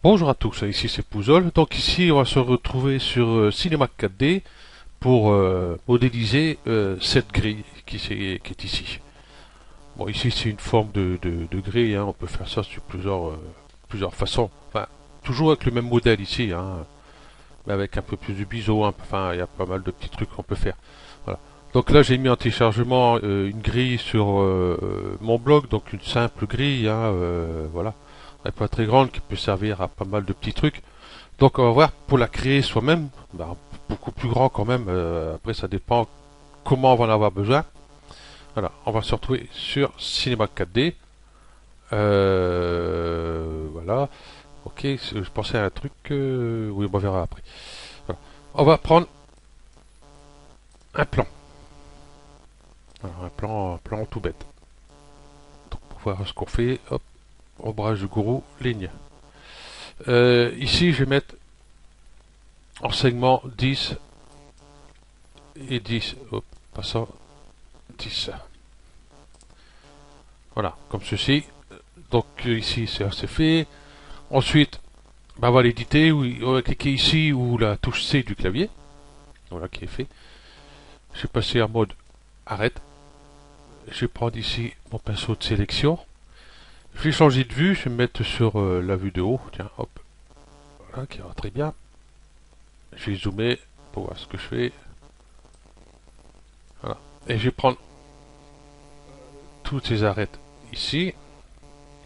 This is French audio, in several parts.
Bonjour à tous, ici c'est Pouzol. Donc ici on va se retrouver sur Cinema 4D pour modéliser cette grille qui est ici. Bon, ici c'est une forme de grille, hein. On peut faire ça sur plusieurs façons. Enfin, toujours avec le même modèle ici, hein, mais avec un peu plus de biseau. Enfin, il y a pas mal de petits trucs qu'on peut faire. Voilà. Donc là j'ai mis en téléchargement une grille sur mon blog, donc une simple grille, hein, voilà. Elle n'est pas très grande, qui peut servir à pas mal de petits trucs. Donc on va voir pour la créer soi-même, bah, beaucoup plus grand quand même. Après ça dépend comment on va en avoir besoin. Voilà, on va se retrouver sur Cinema 4D. Voilà. Ok, je pensais à un truc. Oui, on verra après. Voilà. On va prendre un plan. Alors, un plan tout bête. Donc pour voir ce qu'on fait, hop, ombrage de gourou, ligne. Ici je vais mettre en segment 10 et 10. Hop, passant 10. Voilà, comme ceci. Donc ici c'est fait. Ensuite, bah, on va l'éditer. On va cliquer ici ou la touche C du clavier. Voilà qui est fait. Je vais passer en mode arrête. Je vais prendre ici mon pinceau de sélection. Je vais changer de vue. Je vais me mettre sur la vue de haut. Tiens, hop. Voilà, qui va très bien. Je vais zoomer pour voir ce que je fais. Voilà. Et je vais prendre toutes ces arêtes ici.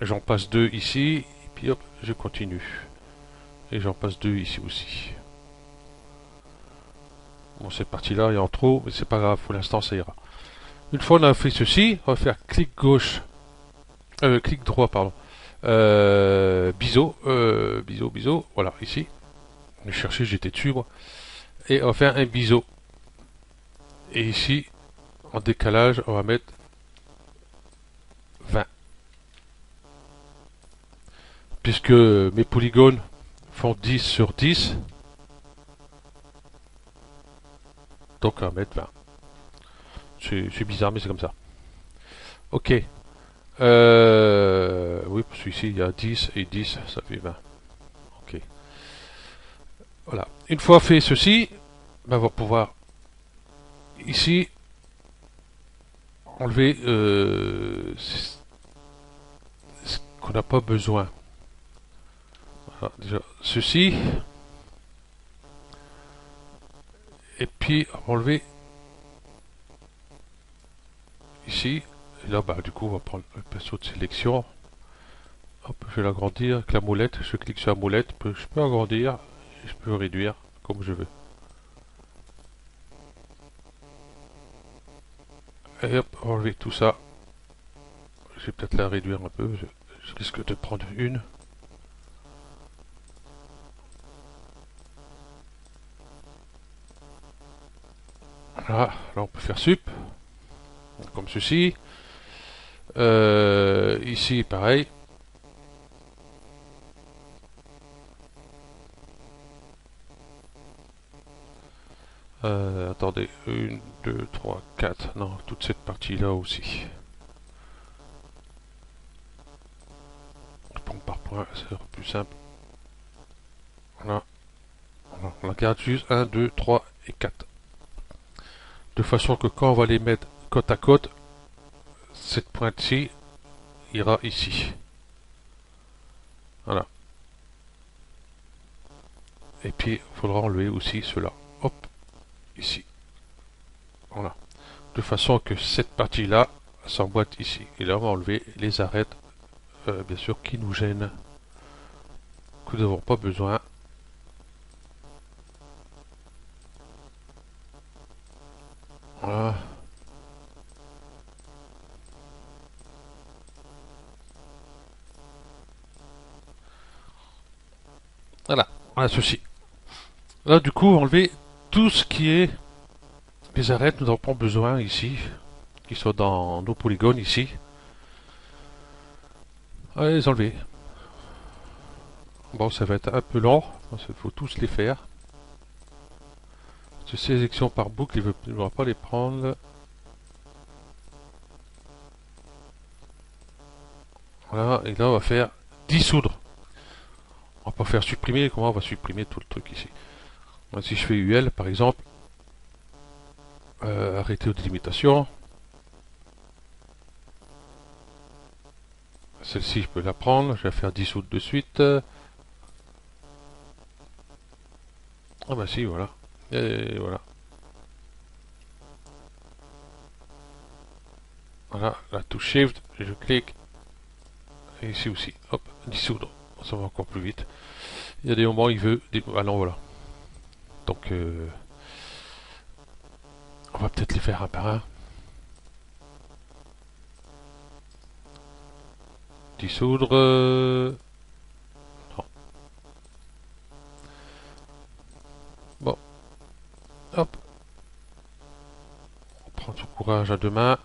J'en passe deux ici. Et puis hop, je continue. Et j'en passe deux ici aussi. Bon, cette partie-là est en trop, mais c'est pas grave, pour l'instant ça ira. Une fois on a fait ceci, on va faire clic gauche, clic droit, pardon. Biseau, voilà, ici. Je cherchais, j'étais dessus, moi. Et on va faire un biseau. Et ici, en décalage, on va mettre 20. Puisque mes polygones font 10 sur 10, donc on va mettre 20. C'est bizarre, mais c'est comme ça. Ok. Oui, parce qu'ici, il y a 10 et 10, ça fait 20. Ok. Voilà. Une fois fait ceci, ben, on va pouvoir ici enlever ce qu'on n'a pas besoin. Voilà, déjà ceci, et puis enlever ici. Et là, bah, du coup, on va prendre le pinceau de sélection. Hop, je vais l'agrandir avec la molette. Je clique sur la molette, je peux agrandir, et je peux réduire comme je veux. Et hop, enlever tout ça. Je vais peut-être la réduire un peu. Je risque de prendre une. Voilà, là on peut faire sup, comme ceci. Ici, pareil. Attendez, 1, 2, 3, 4. Non, toute cette partie-là aussi. Point par point, c'est plus simple. Voilà. Voilà. On la garde juste 1, 2, 3 et 4. De façon que quand on va les mettre côte à côte, cette pointe-ci ira ici. Voilà. Et puis, il faudra enlever aussi cela. Hop, ici. Voilà. De façon que cette partie-là s'emboîte ici. Et là, on va enlever les arêtes, bien sûr, qui nous gênent, que nous n'avons pas besoin. Voilà. Voilà, on a ceci. Là, du coup, enlever tout ce qui est les arêtes, nous n'avons pas besoin ici, qui sont dans nos polygones ici. Allez, les enlever. Bon, ça va être un peu lent, il faut tous les faire. Cette sélection par boucle, il ne va pas les prendre. Voilà, et là on va faire dissoudre. On va pas faire supprimer, comment on va supprimer tout le truc ici. Donc, si je fais UL par exemple, arrêter aux délimitations. Celle-ci je peux la prendre, je vais faire dissoudre de suite. Ah bah si, voilà. Et voilà. Voilà, la touche Shift, je clique. Et ici aussi, hop, dissoudre. Ça va encore plus vite. Il y a des moments où il veut... Ah non, voilà. Donc, on va peut-être les faire un par un. Dissoudre... Non. Bon, hop. On prend tout courage à deux mains.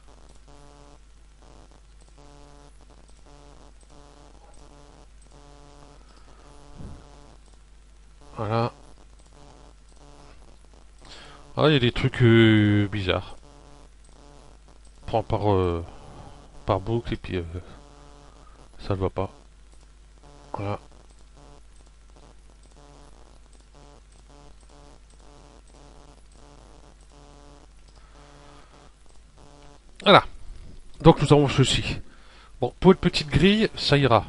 Voilà. Ah, il y a des trucs bizarres. On prend par boucle et puis ça ne va pas. Voilà. Voilà. Donc nous avons ceci. Bon, pour une petite grille, ça ira.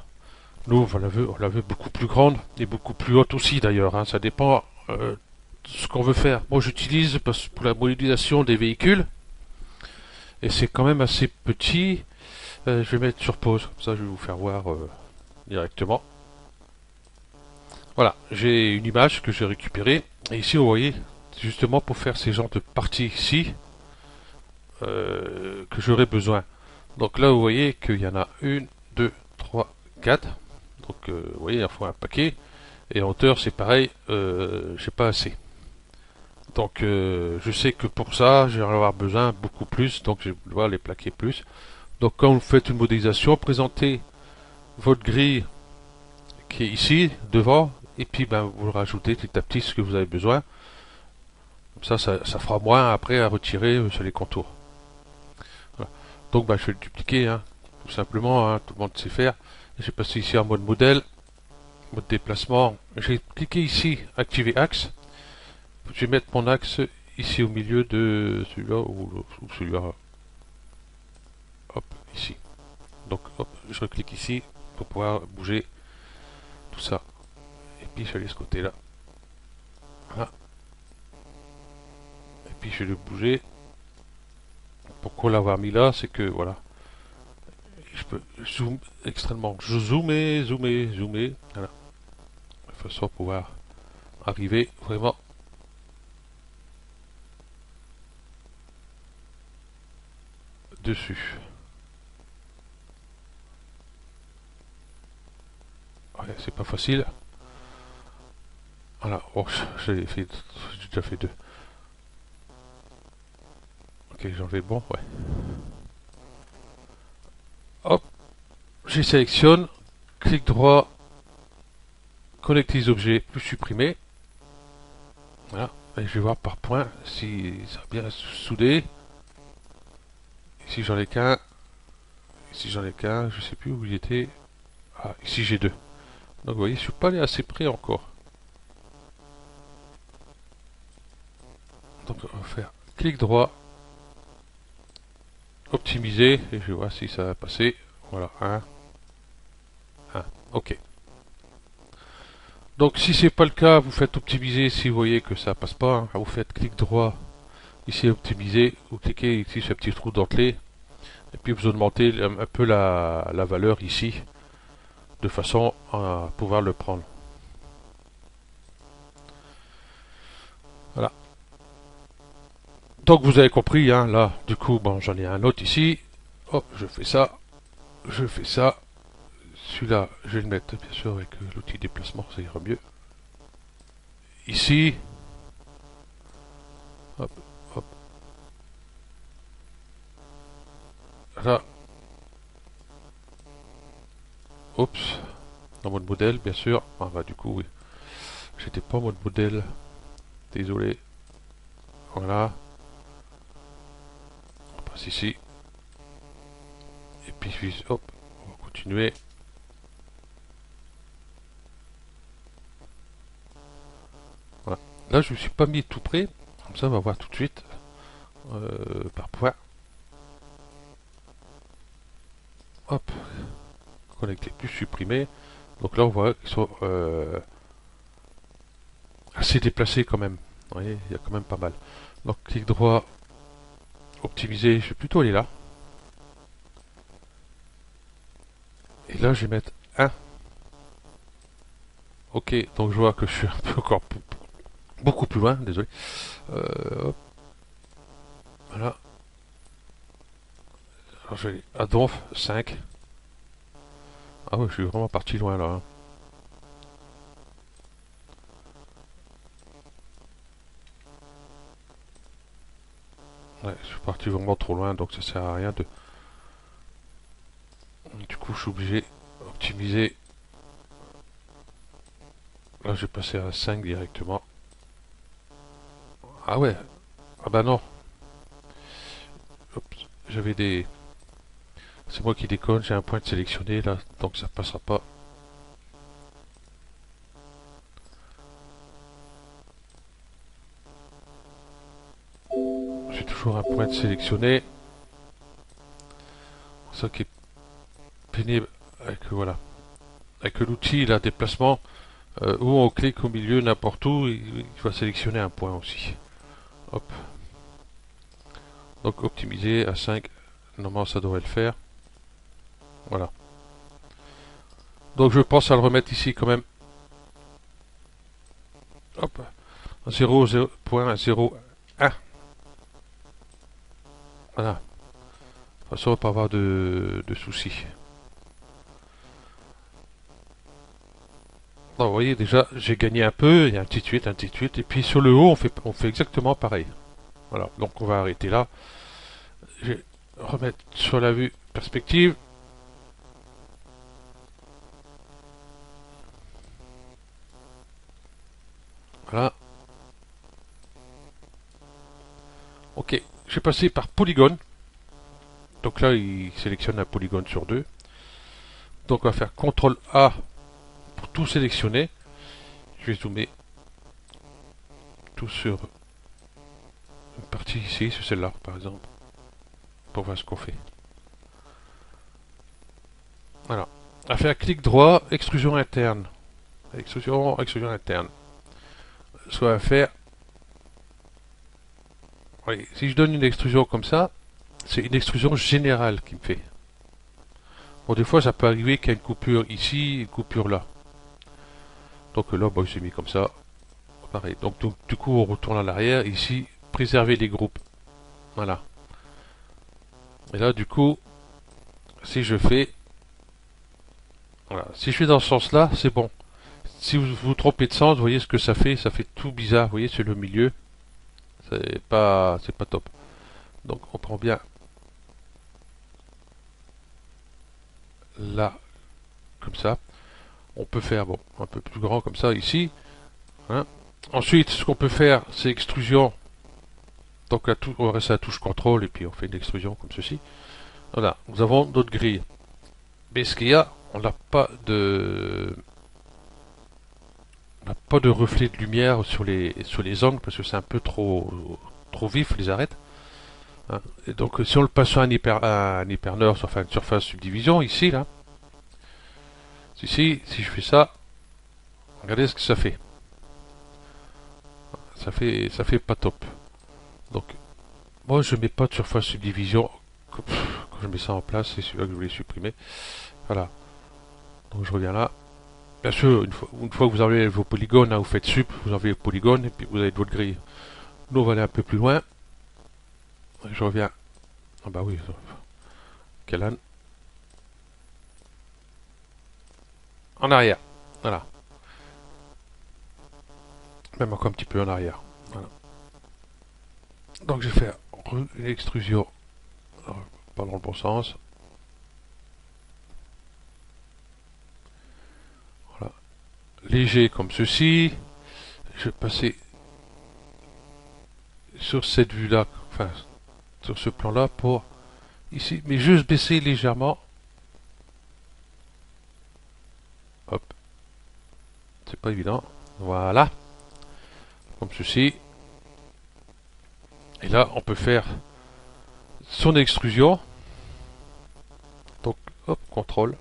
Nous, on la veut beaucoup plus grande et beaucoup plus haute aussi d'ailleurs. Hein. Ça dépend de ce qu'on veut faire. Moi, j'utilise pour la modélisation des véhicules et c'est quand même assez petit. Je vais mettre sur pause, comme ça je vais vous faire voir directement. Voilà, j'ai une image que j'ai récupérée. Et ici, vous voyez, justement pour faire ces genres de parties ici, que j'aurais besoin. Donc là, vous voyez qu'il y en a une, deux, trois, quatre. Donc, vous voyez, il faut un paquet. Et en hauteur, c'est pareil, j'ai pas assez. Donc, je sais que pour ça, je vais en avoir besoin beaucoup plus. Donc, je vais devoir les plaquer plus. Donc, quand vous faites une modélisation, présentez votre grille qui est ici, devant. Et puis, ben, vous rajoutez petit à petit ce que vous avez besoin. Comme ça fera moins après à retirer sur les contours. Voilà. Donc, ben, je vais le dupliquer, hein, tout simplement. Hein, tout le monde sait faire. J'ai passé ici en mode modèle. Mode déplacement, j'ai cliqué ici, activer axe. Je vais mettre mon axe ici au milieu de celui-là ou celui-là. Hop, ici. Donc, hop, je reclique ici pour pouvoir bouger tout ça. Et puis, je vais aller ce côté-là. Voilà. Et puis, je vais le bouger. Pourquoi l'avoir mis là? C'est que, voilà, je peux zoom extrêmement. Je zoomer, zoomer, zoomer. Voilà. De façon à pouvoir arriver vraiment dessus. Ouais, c'est pas facile. Voilà, oh, j'ai déjà fait deux. Ok, j'en vais bon, ouais. Hop, je sélectionne, clic droit, connecter les objets, plus supprimer. Voilà, et je vais voir par point si ça a bien soudé. Ici j'en ai qu'un, ici j'en ai qu'un, je sais plus où il était. Ah, ici j'ai deux. Donc vous voyez, je suis pas allé assez près encore. Donc on va faire clic droit, optimiser, et je vais voir si ça va passer. Voilà, un. Ok. Donc si c'est pas le cas, vous faites optimiser si vous voyez que ça passe pas. Hein. Vous faites clic droit, ici optimiser, vous cliquez ici sur ce petit trou d'entrée, et puis vous augmentez un peu la valeur ici, de façon à pouvoir le prendre. Voilà. Donc vous avez compris, hein, là, du coup, bon, j'en ai un autre ici. Hop, je fais ça, je fais ça. Celui-là, je vais le mettre, bien sûr, avec l'outil déplacement, ça ira mieux. Ici, hop, hop, là, oups, en mode modèle, bien sûr. Ah bah du coup, oui, j'étais pas en mode modèle, désolé. Voilà, on passe ici. Et puis, hop, on va continuer. Là, je ne me suis pas mis tout près. Comme ça, on va voir tout de suite par point. Hop, connecter plus, supprimer. Donc là, on voit qu'ils sont assez déplacés quand même. Vous voyez, il y a quand même pas mal. Donc, clic droit, optimiser, je vais plutôt aller là. Et là, je vais mettre 1. Ok, donc je vois que je suis un peu encore beaucoup plus loin, désolé. Hop, voilà. Alors, je vais à Donf, 5. Ah ouais, je suis vraiment parti loin là. Hein. Ouais, je suis parti vraiment trop loin, donc ça sert à rien de... Du coup, je suis obligé d'optimiser. Là, je vais passer à 5 directement. Ah ouais, ah bah non. J'avais des... C'est moi qui déconne, j'ai un point de sélectionné là, donc ça passera pas. J'ai toujours un point de sélectionné. Ça qui est pénible avec, voilà, avec l'outil là, déplacement, où on clique au milieu n'importe où, il va sélectionner un point aussi. Hop. Donc optimiser à 5. Normalement ça devrait le faire. Voilà. Donc je pense à le remettre ici quand même. Hop. 0,01. Voilà. De toute façon, on va pas avoir de soucis. Donc, vous voyez déjà, j'ai gagné un peu, il y a un petit tweet, un petit tweet, et puis sur le haut, on fait exactement pareil. Voilà, donc on va arrêter là. Je vais remettre sur la vue perspective. Voilà. Ok, je vais passer par polygone. Donc là, il sélectionne un polygone sur deux. Donc on va faire CTRL A pour tout sélectionner. Je vais zoomer tout sur une partie ici, sur celle-là par exemple, pour voir ce qu'on fait. Voilà. On va faire clic droit, extrusion interne. Extrusion interne. Ce qu'on va faire, oui, si je donne une extrusion comme ça, c'est une extrusion générale qui me fait. Bon, des fois, ça peut arriver qu'il y a une coupure ici, une coupure là. Donc là, bon, j'ai mis comme ça. Pareil. Donc, du coup, on retourne à l'arrière. Ici, préserver les groupes. Voilà. Et là, du coup, si je fais... Voilà. Si je fais dans ce sens-là, c'est bon. Si vous vous trompez de sens, vous voyez ce que ça fait. Ça fait tout bizarre. Vous voyez, c'est le milieu. C'est pas top. Donc, on prend bien là, comme ça. On peut faire, bon, un peu plus grand comme ça ici. Hein. Ensuite, ce qu'on peut faire, c'est extrusion. Donc on va rester à la touche contrôle et puis on fait une extrusion comme ceci. Voilà, nous avons notre grille. Mais ce qu'il y a, on n'a pas de reflet de lumière sur les angles parce que c'est un peu trop vif les arêtes. Hein. Et donc si on le passe sur un hyperneur, enfin une surface subdivision ici là, ici, si je fais ça, regardez ce que ça fait. Ça fait pas top. Donc moi je mets pas de surface subdivision. Quand je mets ça en place, c'est celui-là que je voulais supprimer. Voilà. Donc je reviens là. Bien sûr, une fois que vous avez vos polygones, hein, vous faites sup, vous enlevez les polygones et puis vous avez votre grille. Nous on va aller un peu plus loin. Je reviens. Ah bah oui. Kellan. En arrière. Voilà. Même encore un petit peu en arrière. Voilà. Donc je vais faire une extrusion. Alors, pas dans le bon sens. Voilà. Léger comme ceci. Je vais passer sur cette vue-là, enfin sur ce plan-là pour ici, mais juste baisser légèrement. Hop, c'est pas évident. Voilà. comme ceci. Et là, on peut faire son extrusion. Donc, hop, contrôle.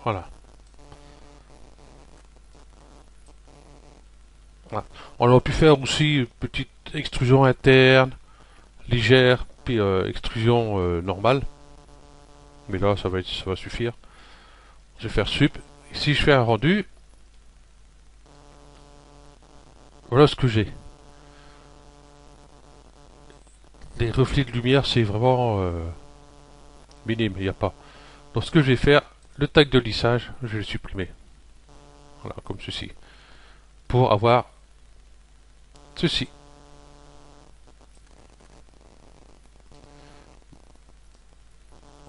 Voilà. Voilà. On aurait pu faire aussi une petite extrusion interne, légère, puis extrusion normale. Mais là, ça va suffire. Je vais faire sup. Si je fais un rendu, voilà ce que j'ai. Les reflets de lumière, c'est vraiment minime, il n'y a pas. Donc ce que je vais faire, le tag de lissage, je vais le supprimer. Voilà, comme ceci. Pour avoir ceci.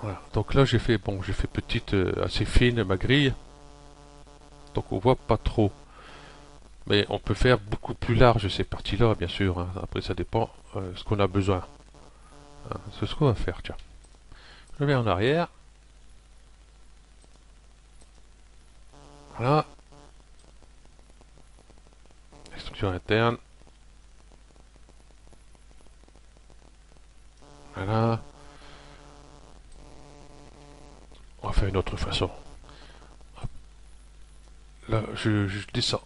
Voilà. Donc là j'ai fait petite, assez fine ma grille. Donc on voit pas trop. Mais on peut faire beaucoup plus large ces parties-là, bien sûr. Hein. Après ça dépend ce qu'on a besoin. Hein. C'est ce qu'on va faire, tiens. Je vais en arrière. Voilà. Extrusion interne. Voilà. On va faire une autre façon. Hop. Là, je descends.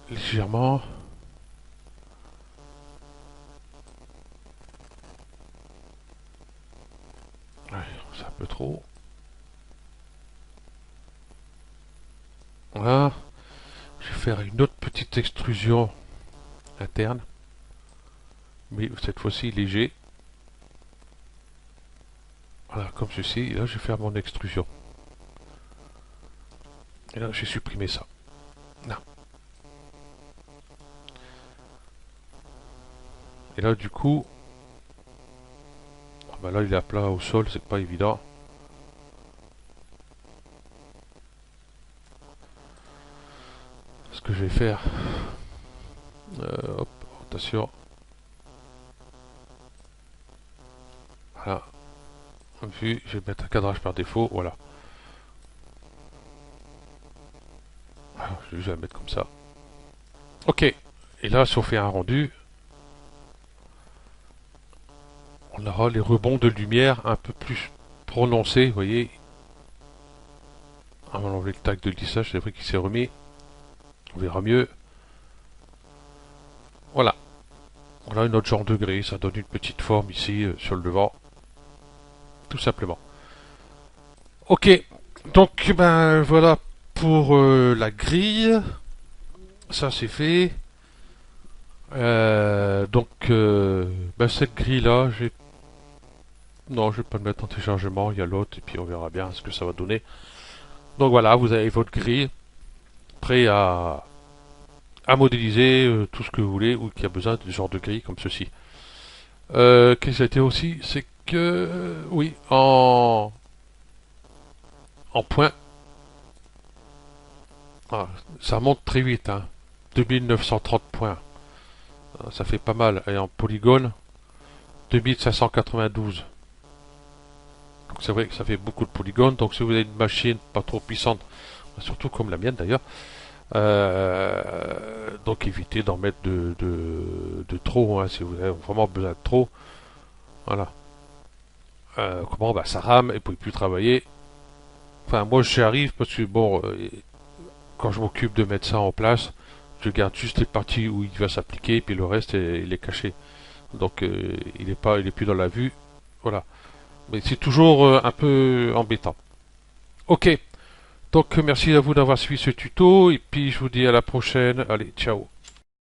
Légèrement. Ouais, c'est un peu trop. Voilà. Je vais faire une autre petite extrusion interne. Mais cette fois-ci léger. Voilà, comme ceci. Et là, je vais faire mon extrusion. Et là, j'ai supprimé ça. Là. Et là, du coup, ah bah là, il est à plat au sol, c'est pas évident. Ce que je vais faire, hop, rotation. Voilà. Vu, je vais mettre un cadrage par défaut, voilà. Je vais mettre comme ça. Ok. Et là, si on fait un rendu, on aura les rebonds de lumière un peu plus prononcés, vous voyez. On va enlever le tag de lissage, c'est vrai qu'il s'est remis. On verra mieux. Voilà. On a un autre genre de gris, ça donne une petite forme ici sur le devant. Tout simplement. Ok. Donc, ben voilà pour la grille. Ça c'est fait. Donc, ben, cette grille là, non, je vais pas le mettre en téléchargement. Il y a l'autre et puis on verra bien ce que ça va donner. Donc voilà, vous avez votre grille prêt à modéliser tout ce que vous voulez ou qui a besoin de ce genre de grille comme ceci. Qu'est-ce que ça a été aussi, c'est que oui, en point, ça monte très vite, hein, 2930 points. Ça fait pas mal. Et en polygone, 2592. Donc c'est vrai que ça fait beaucoup de polygones. Donc si vous avez une machine pas trop puissante, surtout comme la mienne d'ailleurs, donc évitez d'en mettre de trop, hein, si vous avez vraiment besoin de trop. Voilà. Comment bah, ça rame et vous pouvez plus travailler. Enfin moi j'y arrive parce que bon, quand je m'occupe de mettre ça en place, je garde juste les parties où il va s'appliquer, puis le reste il est caché. Donc il est plus dans la vue. Voilà. Mais c'est toujours un peu embêtant. Ok. Donc merci à vous d'avoir suivi ce tuto et puis je vous dis à la prochaine. Allez, ciao.